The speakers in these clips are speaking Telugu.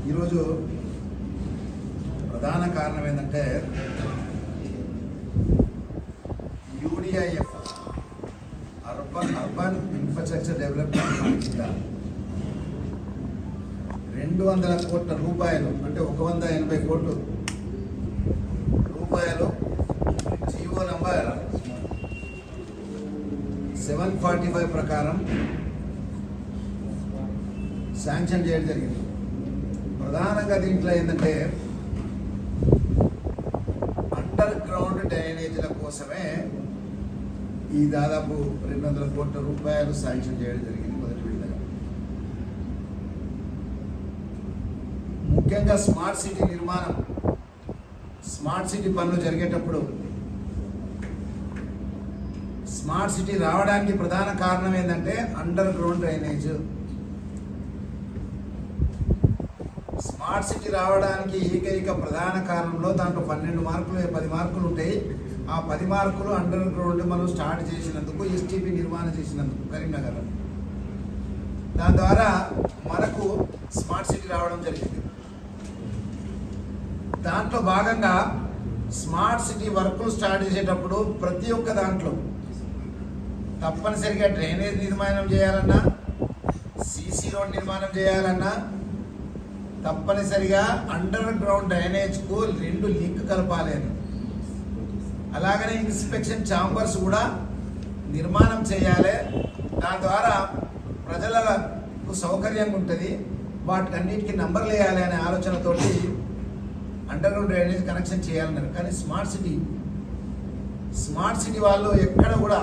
ఈరోజు ప్రధాన కారణం ఏంటంటే యూడిఐఎఫ్ అర్బన్ ఇన్ఫ్రాస్ట్రక్చర్ డెవలప్మెంట్ కింద 200 కోట్ల రూపాయలు అంటే 180 కోట్ల రూపాయలు జీవో నంబర్ 745 ప్రకారం శాంక్షన్ చేయడం జరిగింది. ప్రధానంగా దీంట్లో ఏంటంటే అండర్ గ్రౌండ్ డ్రైనేజీల కోసమే ఈ దాదాపు 200 కోట్ల రూపాయలు శాంక్షన్ చేయడం జరిగింది. మొదటి విడతగా ముఖ్యంగా స్మార్ట్ సిటీ నిర్మాణం, స్మార్ట్ సిటీ పనులు జరిగేటప్పుడు స్మార్ట్ సిటీ రావడానికి ప్రధాన కారణం ఏంటంటే under ground drainage. Smart city రావడానికి ఏకైక ప్రధాన కారణంలో దాంట్లో 12 మార్కులు 10 మార్కులు ఉంటాయి. ఆ 10 మార్కులు అండర్ గ్రౌండ్ మనం స్టార్ట్ చేసినందుకు, ఎస్టీపీ నిర్మాణం చేసినందుకు కరీంనగర్, దాని ద్వారా మనకు స్మార్ట్ సిటీ రావడం జరిగింది. దాంట్లో భాగంగా స్మార్ట్ సిటీ వర్కులు స్టార్ట్ చేసేటప్పుడు ప్రతి ఒక్క దాంట్లో తప్పనిసరిగా డ్రైనేజ్ నిర్మాణం చేయాలన్నా, సీసీ రోడ్ నిర్మాణం చేయాలన్నా తప్పనిసరిగా అండర్ గ్రౌండ్ డ్రైనేజ్కు 2 లింక్ కలపాలి. అలాగనే ఇన్స్పెక్షన్ ఛాంబర్స్ కూడా నిర్మాణం చేయాలి. దాని ద్వారా ప్రజలకు సౌకర్యంగా ఉంటుంది. వాటికన్నిటికీ నంబర్లు వేయాలి అనే ఆలోచనతోటి అండర్ గ్రౌండ్ డ్రైనేజ్ కనెక్షన్ చేయాలన్నారు. కానీ స్మార్ట్ సిటీ వాళ్ళు ఎక్కడ కూడా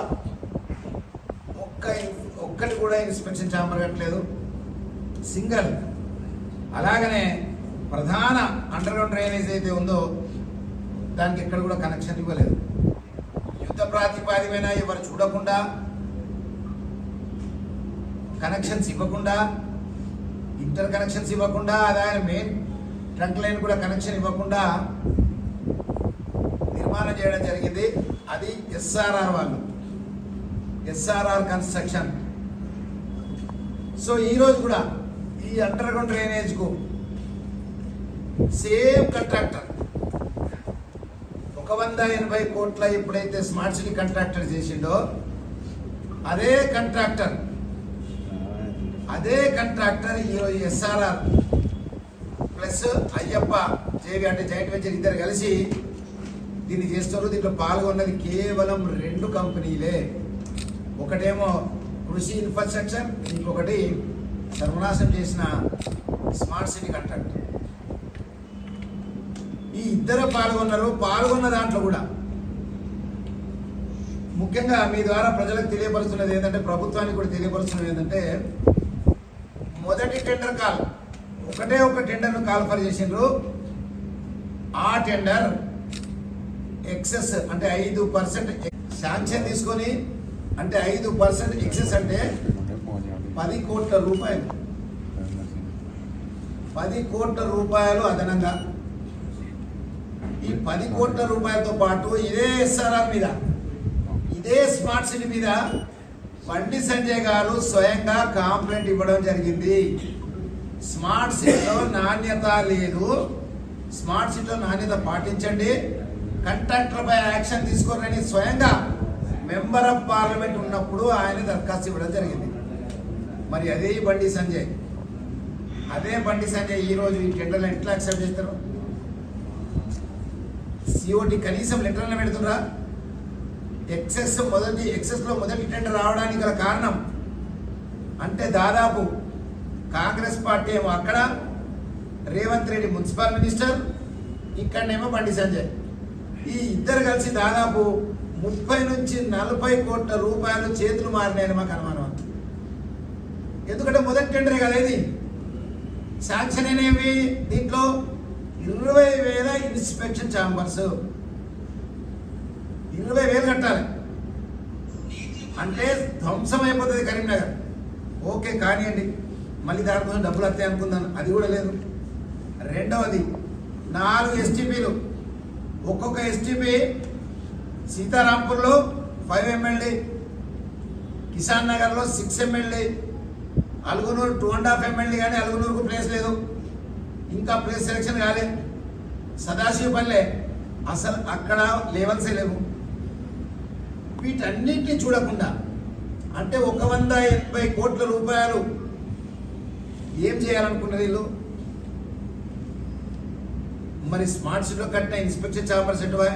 ఒక్కటి కూడా ఇన్స్పెక్షన్ ఛాంబర్ కట్టలేదు, సింగల్. అలాగనే ప్రధాన అండర్ గ్రౌండ్ డ్రైనేజ్ అయితే ఉందో దానికి ఎక్కడ కూడా కనెక్షన్ ఇవ్వలేదు. యుద్ధ ప్రాతిపాదికమైన ఎవరు చూడకుండా, కనెక్షన్స్ ఇవ్వకుండా, ఇంటర్ కనెక్షన్స్ ఇవ్వకుండా, అదే మెయిన్ ట్రంక్ లైన్ కూడా కనెక్షన్ ఇవ్వకుండా నిర్మాణం చేయడం జరిగింది. అది ఎస్ఆర్ఆర్ వాళ్ళు, ఎస్ఆర్ఆర్ కన్స్ట్రక్షన్. సో ఈరోజు కూడా ఈ అండర్ గ్రౌండ్ డ్రైనేజ్కు సేమ్ కాంట్రాక్టర్ 180 కోట్ల ఎప్పుడైతే స్మార్ట్ సిటీ కాంట్రాక్టర్ చేసిండో అదే కాంట్రాక్టర్ ఈరోజు ఎస్ఆర్ఆర్ ప్లస్ అయ్యప్ప జేవి అంటే జాయింట్ వెంచర్ ఇద్దరు కలిసి దీన్ని చేస్తారు. దీంట్లో పాల్గొన్నది కేవలం 2 కంపెనీలే. ఒకటేమో కృషి ఇన్ఫ్రాస్ట్రక్చర్, ఇంకొకటి సర్వనాశం చేసిన స్మార్ట్ సిటీ కాంట్రాక్టర్. ఈ ఇద్దరు పాల్గొన్న దాంట్లో కూడా ముఖ్యంగా మీ ద్వారా ప్రజలకు తెలియపరుస్తున్నది ఏంటంటే, ప్రభుత్వానికి కూడా తెలియపరుస్తున్నది ఏంటంటే, మొదటి టెండర్ కాల్ ఒక టెండర్ను కాల్ఫర్ చేసిండ్రు. ఆ టెండర్ ఎక్సెస్ అంటే 5% శాంక్షన్ తీసుకొని, అంటే 5% ఎక్సెస్ అంటే 10 కోట్ల రూపాయలు, 10 కోట్ల రూపాయలు అదనంగా. ఈ 10 కోట్ల రూపాయలతో పాటు ఇదే ఎస్ఆర్ఆర్ మీద, ఇదే స్మార్ట్ సిటీ మీద బండి సంజయ్ గారు స్వయంగా కాంప్లైంట్ ఇవ్వడం జరిగింది. స్మార్ట్ సిటీలో నాణ్యత లేదు, స్మార్ట్ సిటీలో నాణ్యత పాటించండి, కాంట్రాక్టర్పై యాక్షన్ తీసుకోరని స్వయంగా మెంబర్ ఆఫ్ పార్లమెంట్ ఉన్నప్పుడు ఆయన దరఖాస్తు ఇవ్వడం జరిగింది. మరి అదే బండి సంజయ్ ఈరోజు ఈ టెండర్లు ఎట్లా యాక్సెప్ట్ చేస్తారు? సిఓటి కనీసం లెటర్లను పెడుతున్నా? ఎక్సెస్లో మొదటి టెండర్ రావడానికి గల కారణం అంటే దాదాపు కాంగ్రెస్ పార్టీ ఏమో అక్కడ, రేవంత్ రెడ్డి మున్సిపల్ మినిస్టర్, ఇక్కడనేమో బండి సంజయ్. ఈ ఇద్దరు కలిసి దాదాపు 30 నుంచి 40 కోట్ల రూపాయలు చేతులు మారినాయని మాకు అనుమానం. ఎందుకంటే మొదటి టెండరే కదా ఇది. శాంక్షన్ అనేవి దీంట్లో 20,000 ఇన్స్పెక్షన్ ఛాంబర్స్, 20,000 కట్టాలి అంటే ధ్వంసం అయిపోతుంది కరీంనగర్. ఓకే కానివ్వండి, మళ్ళీ దానికోసం డబ్బులు వస్తాయి అనుకుందాను, అది కూడా లేదు. రెండవది 4 ఎస్టీపీలు, ఒక్కొక్క ఎస్టీపీ సీతారాంపూర్లో 5 MLD, కిసాన్ నగర్లో 6 MLD, అలుగునూరు 2.5 MLD, కానీ అలుగునూరుకు ప్లేస్ లేదు. ఇంకా ప్లేస్ సెలెక్షన్ కాలే. సదాశివపల్లె అసలు అక్కడ లెవెల్సే లేవు. వీటన్నిటిని చూడకుండా అంటే 180 కోట్ల రూపాయలు ఏం చేయాలనుకున్నది వీళ్ళు? మరి స్మార్ట్ సిటీలో కట్టిన ఇన్స్పెక్షన్ ఛాంబర్స్ ఎటువా?